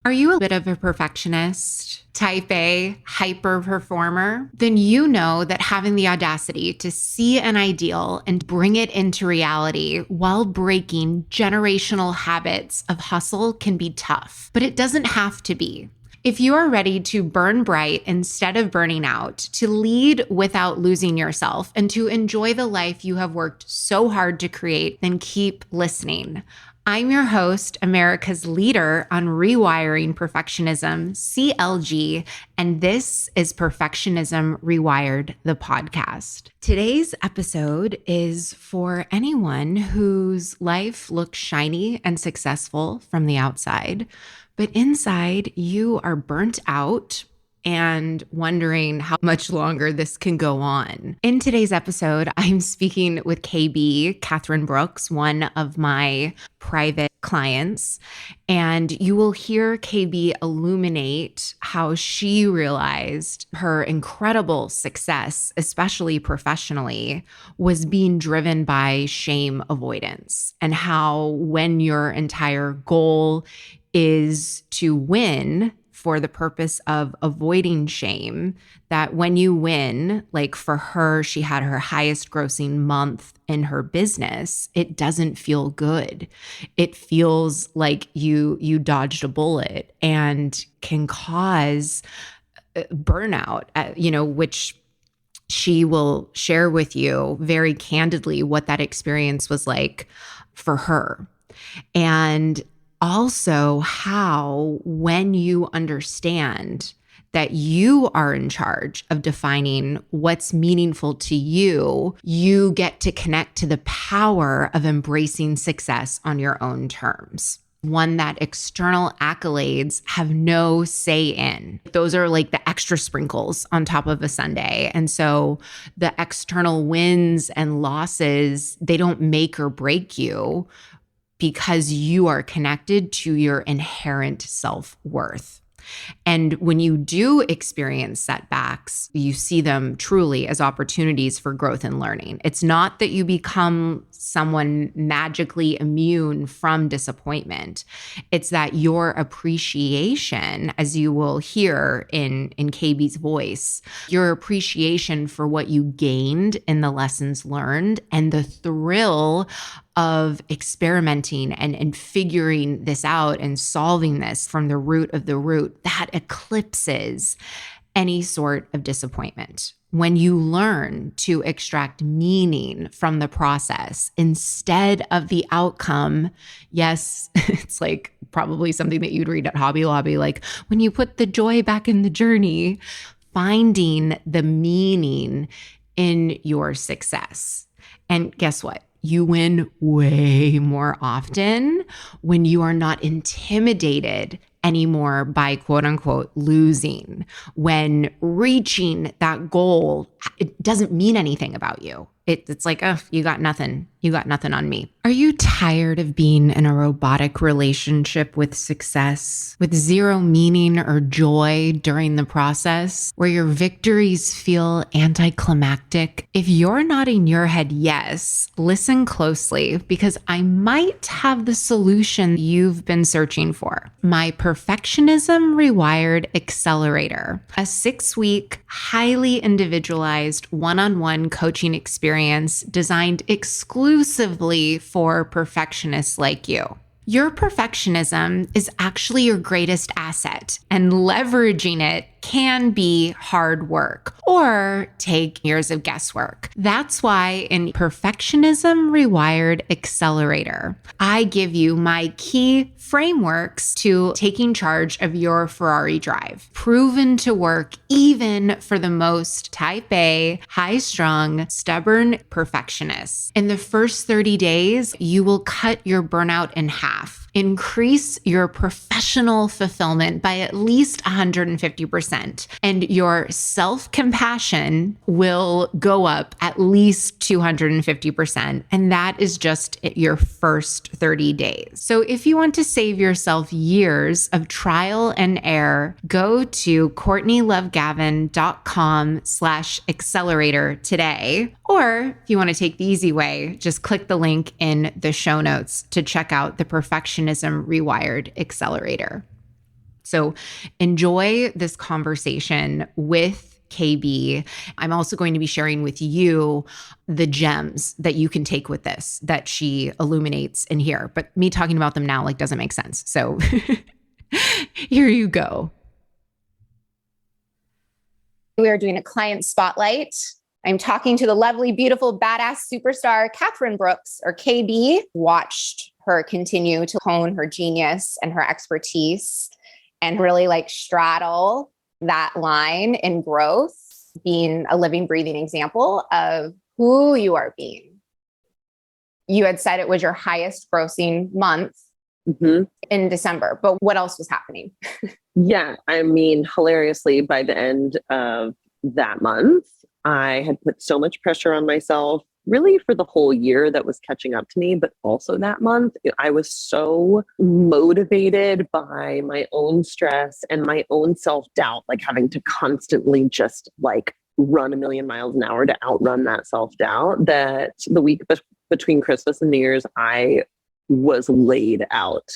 Are you a bit of a perfectionist, type A, hyper performer? Then you know that having the audacity to see an ideal and bring it into reality while breaking generational habits of hustle can be tough, but it doesn't have to be. If you are ready to burn bright instead of burning out, to lead without losing yourself, and to enjoy the life you have worked so hard to create, then keep listening. I'm your host, America's leader on rewiring perfectionism, CLG, and this is Perfectionism Rewired, the podcast. Today's episode is for anyone whose life looks shiny and successful from the outside, but inside you are burnt out and wondering how much longer this can go on. In today's episode, I'm speaking with KB, Catherine Brooks, one of my private clients, and you will hear KB illuminate how she realized her incredible success, especially professionally, was being driven by shame avoidance, and how when your entire goal is to win for the purpose of avoiding shame, that when you win, like for her, she had her highest grossing month in her business, it doesn't feel good. It feels like you dodged a bullet and can cause burnout, which she will share with you very candidly what that experience was like for her. And also how, when you understand that you are in charge of defining what's meaningful to you, you get to connect to the power of embracing success on your own terms. One that external accolades have no say in. Those are like the extra sprinkles on top of a sundae. And so the external wins and losses, they don't make or break you, because you are connected to your inherent self-worth. And when you do experience setbacks, you see them truly as opportunities for growth and learning. It's not that you become someone magically immune from disappointment. It's that your appreciation, as you will hear in KB's voice, your appreciation for what you gained in the lessons learned and the thrill of experimenting and figuring this out and solving this from the root of the root, that eclipses any sort of disappointment. When you learn to extract meaning from the process instead of the outcome, yes, it's like probably something that you'd read at Hobby Lobby, like when you put the joy back in the journey, finding the meaning in your success. And guess what? You win way more often when you are not intimidated anymore by quote unquote losing. When reaching that goal, it doesn't mean anything about you. It's like, oh, you got nothing. You got nothing on me. Are you tired of being in a robotic relationship with success, with zero meaning or joy during the process, where your victories feel anticlimactic? If you're nodding your head yes, listen closely, because I might have the solution you've been searching for. My Perfectionism Rewired Accelerator, a 6-week, highly individualized one-on-one coaching experience designed exclusively for perfectionists like you. Your perfectionism is actually your greatest asset, and leveraging it can be hard work or take years of guesswork. That's why in Perfectionism Rewired Accelerator, I give you my key frameworks to taking charge of your Ferrari drive, proven to work even for the most type A, high-strung, stubborn perfectionists. In the first 30 days, you will cut your burnout in half, increase your professional fulfillment by at least 150%, and your self-compassion will go up at least 250%. And that is just your first 30 days. So if you want to save yourself years of trial and error, go to CourtneyLoveGavin.com/accelerator today. Or if you want to take the easy way, just click the link in the show notes to check out the Perfectionism Rewired Accelerator. So enjoy this conversation with KB. I'm also going to be sharing with you the gems that you can take with this that she illuminates in here. But me talking about them now doesn't make sense. So here you go. We are doing a client spotlight. I'm talking to the lovely, beautiful, badass superstar, Catherine Brooks, or KB. Watched her continue to hone her genius and her expertise and really straddle that line in growth, being a living, breathing example of who you are being. You had said it was your highest grossing month in December, but what else was happening? Yeah, I mean, hilariously, by the end of that month, I had put so much pressure on myself, really for the whole year that was catching up to me, but also that month, I was so motivated by my own stress and my own self-doubt, having to constantly just run a million miles an hour to outrun that self-doubt, that the week between Christmas and New Year's, I was laid out.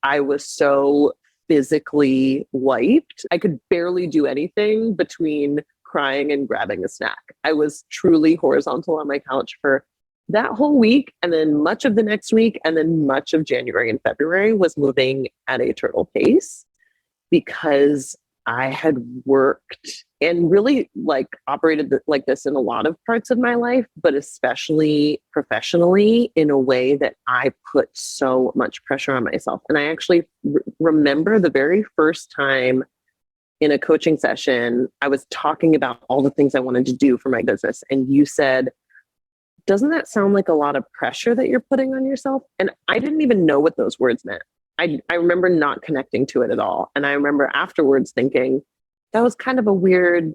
I was so physically wiped. I could barely do anything between crying and grabbing a snack. I was truly horizontal on my couch for that whole week. And then much of the next week, and then much of January and February was moving at a turtle pace because I had worked and really operated like this in a lot of parts of my life, but especially professionally in a way that I put so much pressure on myself. And I actually remember the very first time in a coaching session, I was talking about all the things I wanted to do for my business. And you said, doesn't that sound like a lot of pressure that you're putting on yourself? And I didn't even know what those words meant. I remember not connecting to it at all. And I remember afterwards thinking, that was kind of a weird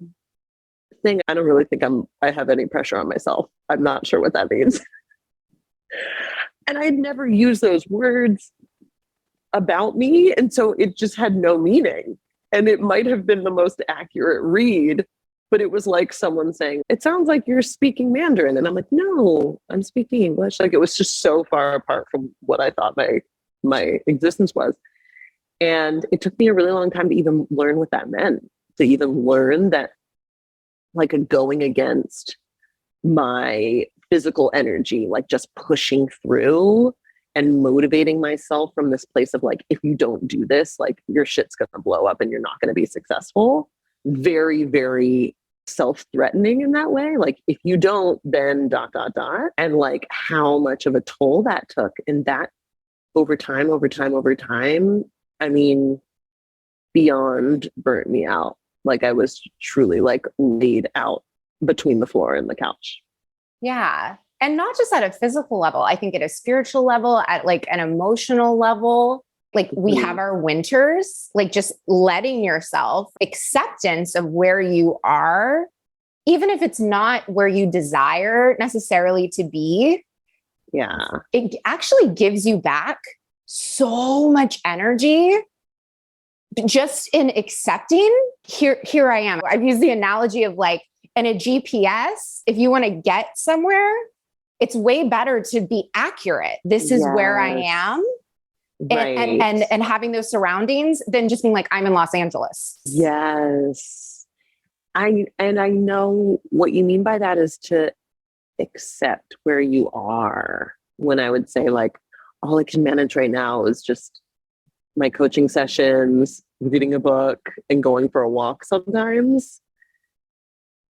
thing. I don't really think I have any pressure on myself. I'm not sure what that means. And I had never used those words about me. And so it just had no meaning. And it might have been the most accurate read, but it was like someone saying, it sounds like you're speaking Mandarin. And I'm like, no, I'm speaking English. It was just so far apart from what I thought my existence was. And it took me a really long time to even learn what that meant, to even learn that going against my physical energy, just pushing through and motivating myself from this place of if you don't do this, your shit's going to blow up and you're not going to be successful. Very, very self-threatening in that way. If you don't, then ... And how much of a toll that took. And that over time, I mean, beyond burnt me out. I was truly laid out between the floor and the couch. Yeah. And not just at a physical level, I think at a spiritual level, at an emotional level, we have our winters, just letting yourself acceptance of where you are, even if it's not where you desire necessarily to be. Yeah. It actually gives you back so much energy just in accepting. Here I am. I've used the analogy of in a GPS, if you want to get somewhere, it's way better to be accurate. This is where I am. Right. And having those surroundings than just being I'm in Los Angeles. Yes. I know what you mean by that is to accept where you are. When I would say all I can manage right now is just my coaching sessions, reading a book, and going for a walk sometimes.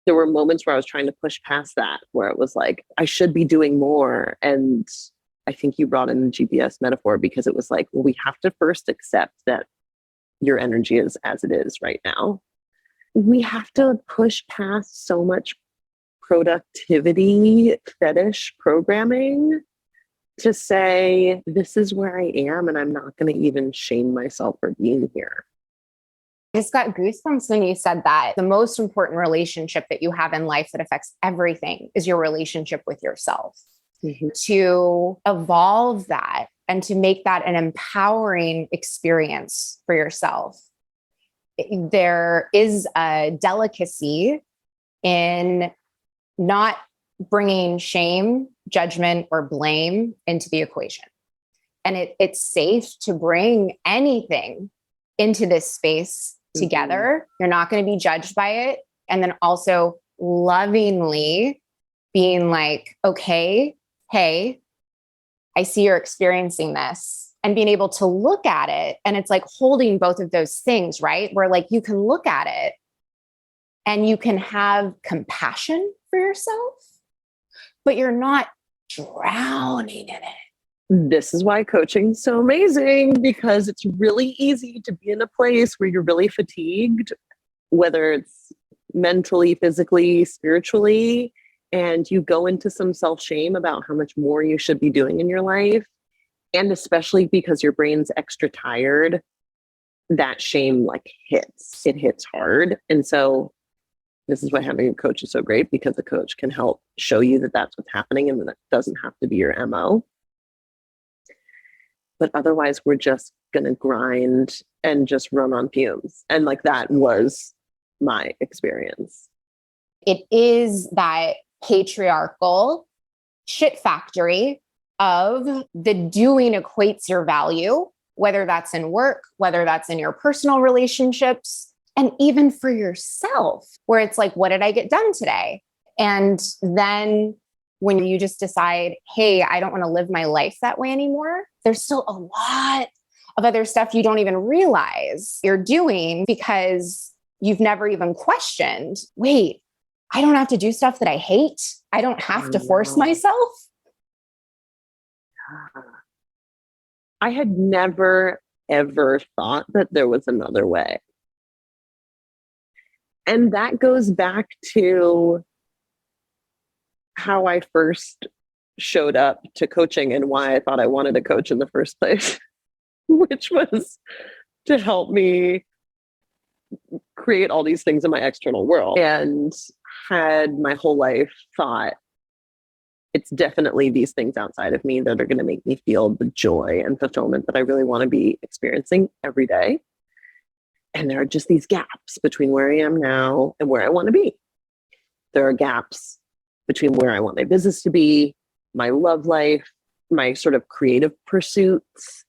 There were moments where I was trying to push past that, where it was I should be doing more. And I think you brought in the GPS metaphor because it was well, we have to first accept that your energy is as it is right now. We have to push past so much productivity fetish programming to say, this is where I am, and I'm not going to even shame myself for being here. I just got goosebumps when you said that. The most important relationship that you have in life that affects everything is your relationship with yourself. Mm-hmm. To evolve that and to make that an empowering experience for yourself. There is a delicacy in not bringing shame, judgment, or blame into the equation. And it's safe to bring anything into this space together. You're not going to be judged by it. And then also lovingly being like, okay, hey, I see you're experiencing this, and being able to look at it. And it's like holding both of those things, right? Where like you can look at it and you can have compassion for yourself, but you're not drowning in it. This is why coaching's so amazing, because it's really easy to be in a place where you're really fatigued, whether it's mentally, physically, spiritually, and you go into some self-shame about how much more you should be doing in your life. And especially because your brain's extra tired, that shame like hits. It hits hard. And so this is why having a coach is so great, because a coach can help show you that that's what's happening and that it doesn't have to be your MO. But otherwise, we're just going to grind and just run on fumes. And like that was my experience. It is that patriarchal shit factory of the doing equates your value, whether that's in work, whether that's in your personal relationships, and even for yourself, where it's like, what did I get done today? And then when you just decide, hey, I don't want to live my life that way anymore, there's still a lot of other stuff you don't even realize you're doing because you've never even questioned, wait, I don't have to do stuff that I hate. I don't have to force myself. I had never, ever thought that there was another way. And that goes back to how I first showed up to coaching and why I thought I wanted a coach in the first place, which was to help me create all these things in my external world. And had my whole life thought, it's definitely these things outside of me that are going to make me feel the joy and fulfillment that I really want to be experiencing every day. And there are just these gaps between where I am now and where I want to be. There are gaps between where I want my business to be, my love life, my sort of creative pursuits.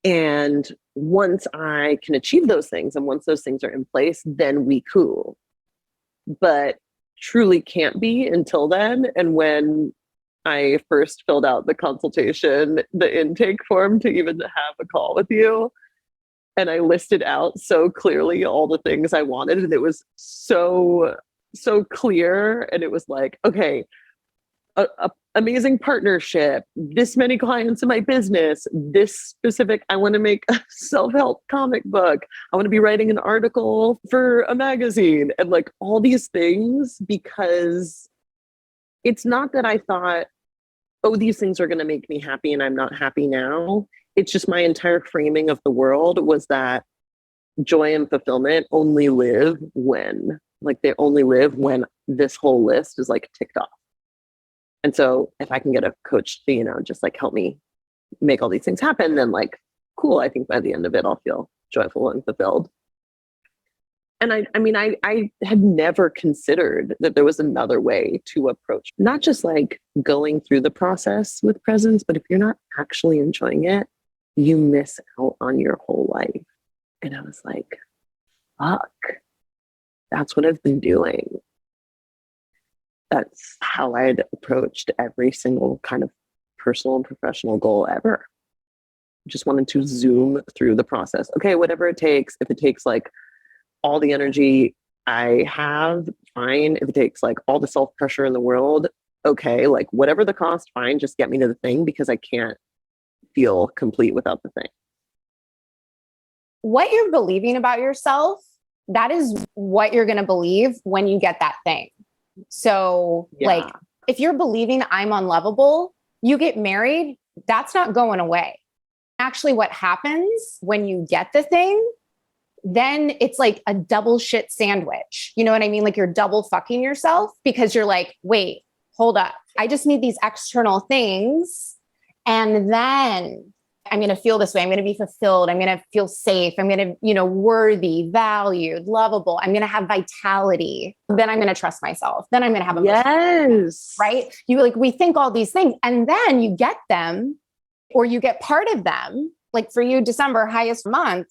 And once I can achieve those things, and once those things are in place, then we cool. But truly can't be until then. And when I first filled out the consultation, the intake form to even have a call with you, and I listed out so clearly all the things I wanted, and it was so clear. And it was like, okay, a amazing partnership, this many clients in my business, this specific, I want to make a self-help comic book, I want to be writing an article for a magazine, and like all these things, because it's not that I thought, oh, these things are going to make me happy and I'm not happy now. It's just my entire framing of the world was that joy and fulfillment only live when, like they only live when this whole list is like ticked off. And so if I can get a coach to, just like help me make all these things happen, then like, cool. I think by the end of it, I'll feel joyful and fulfilled. And I had never considered that there was another way to approach, not just like going through the process with presence, but if you're not actually enjoying it, you miss out on your whole life. And I was like, fuck, that's what I've been doing. That's how I'd approached every single kind of personal and professional goal ever. Just wanted to zoom through the process. Okay, whatever it takes. If it takes like all the energy I have, fine. If it takes like all the self-pressure in the world, okay, like whatever the cost, fine. Just get me to the thing, because I can't feel complete without the thing. What you're believing about yourself, that is what you're going to believe when you get that thing. So like, if you're believing I'm unlovable, you get married, that's not going away. Actually, what happens when you get the thing, then it's like a double shit sandwich. You know what I mean? Like you're double fucking yourself, because you're like, wait, hold up. I just need these external things. And then I'm going to feel this way. I'm going to be fulfilled. I'm going to feel safe. I'm going to, worthy, valued, lovable. I'm going to have vitality. Then I'm going to trust myself. Then I'm going to have emotion. Yes. Right? We think all these things, and then you get them, or you get part of them. Like for you, December, highest month.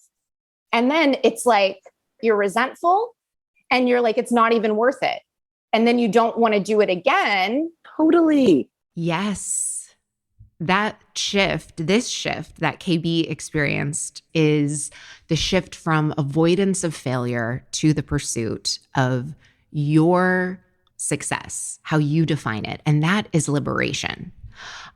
And then it's like you're resentful and you're like, it's not even worth it. And then you don't want to do it again. Totally. Yes. This shift that KB experienced is the shift from avoidance of failure to the pursuit of your success, how you define it. And that is liberation.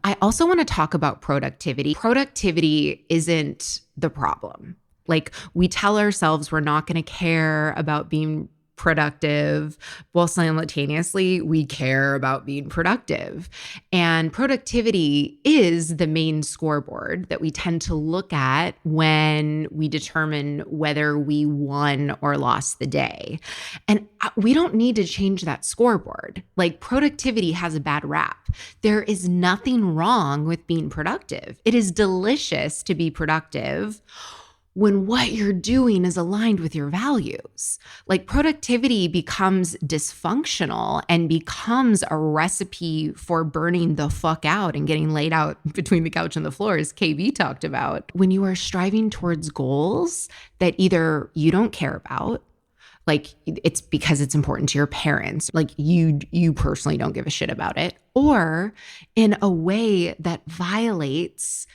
I also want to talk about productivity. Productivity isn't the problem. Like, we tell ourselves we're not going to care about being productive, while simultaneously we care about being productive. And productivity is the main scoreboard that we tend to look at when we determine whether we won or lost the day. And we don't need to change that scoreboard. Like, productivity has a bad rap. There is nothing wrong with being productive. It is delicious to be productive when what you're doing is aligned with your values. Like, productivity becomes dysfunctional and becomes a recipe for burning the fuck out and getting laid out between the couch and the floor, as KB talked about. When you are striving towards goals that either you don't care about, like it's because it's important to your parents, like you personally don't give a shit about it, or in a way that violates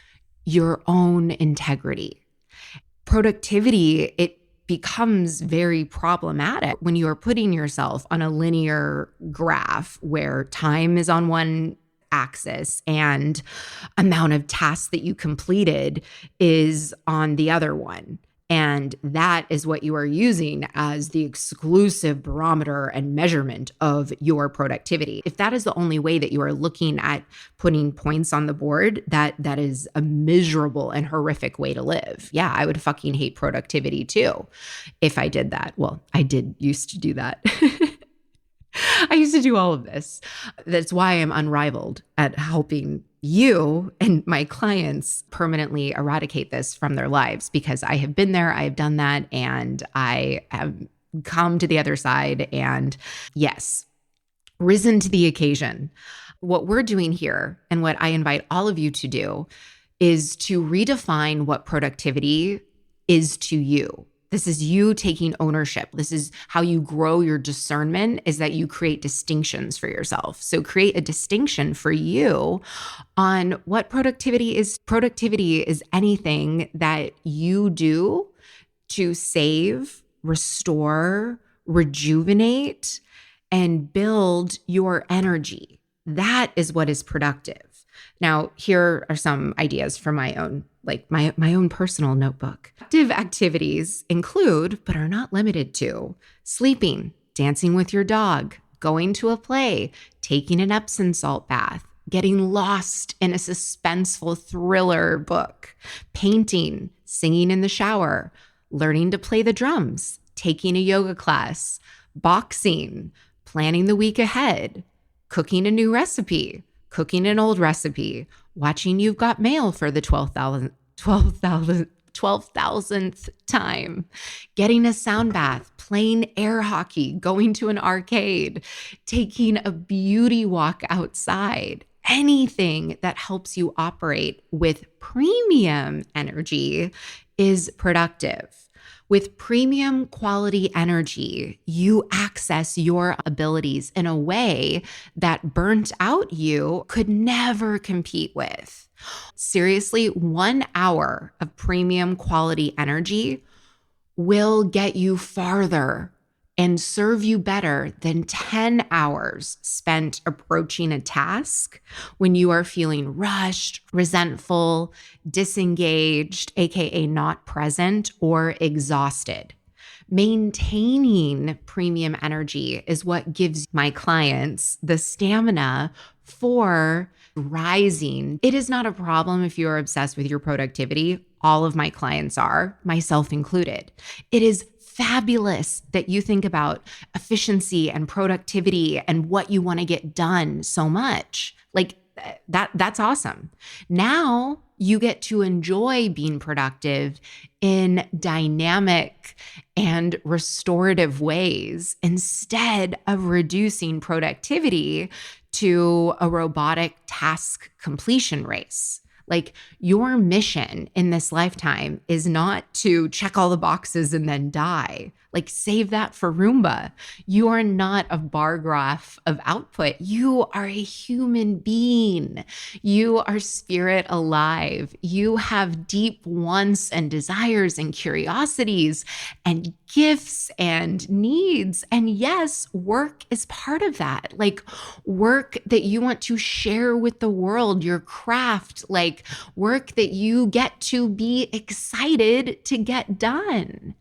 your own integrity. Productivity, it becomes very problematic when you are putting yourself on a linear graph where time is on one axis and amount of tasks that you completed is on the other one. And that is what you are using as the exclusive barometer and measurement of your productivity. If that is the only way that you are looking at putting points on the board, that is a miserable and horrific way to live. Yeah, I would fucking hate productivity too if I did that. Well, I did used to do that. I used to do all of this. That's why I'm unrivaled at helping you and my clients permanently eradicate this from their lives, because I have been there, I have done that, and I have come to the other side and, yes, risen to the occasion. What we're doing here, and what I invite all of you to do, is to redefine what productivity is to you. This is you taking ownership. This is how you grow your discernment, is that you create distinctions for yourself. So create a distinction for you on what productivity is. Productivity is anything that you do to save, restore, rejuvenate, and build your energy. That is what is productive. Now, here are some ideas from my own, like my own personal notebook. Active activities include, but are not limited to, sleeping, dancing with your dog, going to a play, taking an Epsom salt bath, getting lost in a suspenseful thriller book, painting, singing in the shower, learning to play the drums, taking a yoga class, boxing, planning the week ahead, cooking a new recipe, cooking an old recipe, watching You've Got Mail for the 12,000th time, getting a sound bath, playing air hockey, going to an arcade, taking a beauty walk outside. Anything that helps you operate with premium energy is productive. With premium quality energy, you access your abilities in a way that burnt out you could never compete with. Seriously, 1 hour of premium quality energy will get you farther and serve you better than 10 hours spent approaching a task when you are feeling rushed, resentful, disengaged, aka not present, or exhausted. Maintaining premium energy is what gives my clients the stamina for rising. It is not a problem if you're obsessed with your productivity. All of my clients are, myself included. It is fabulous that you think about efficiency and productivity and what you want to get done so much. Like that's awesome. Now you get to enjoy being productive in dynamic and restorative ways instead of reducing productivity to a robotic task completion race. Like, your mission in this lifetime is not to check all the boxes and then die. Like, save that for Roomba. You are not a bar graph of output. You are a human being. You are spirit alive. You have deep wants and desires and curiosities and gifts and needs. And yes, work is part of that. Like, work that you want to share with the world, your craft, like work that you get to be excited to get done.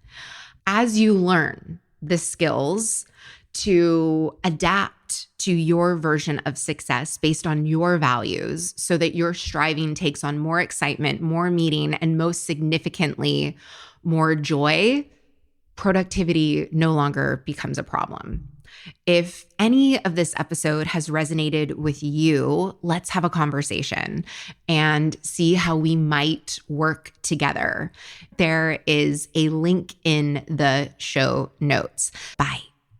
As you learn the skills to adapt to your version of success based on your values so that your striving takes on more excitement, more meaning, and most significantly, more joy, productivity no longer becomes a problem. If any of this episode has resonated with you, let's have a conversation and see how we might work together. There is a link in the show notes. Bye.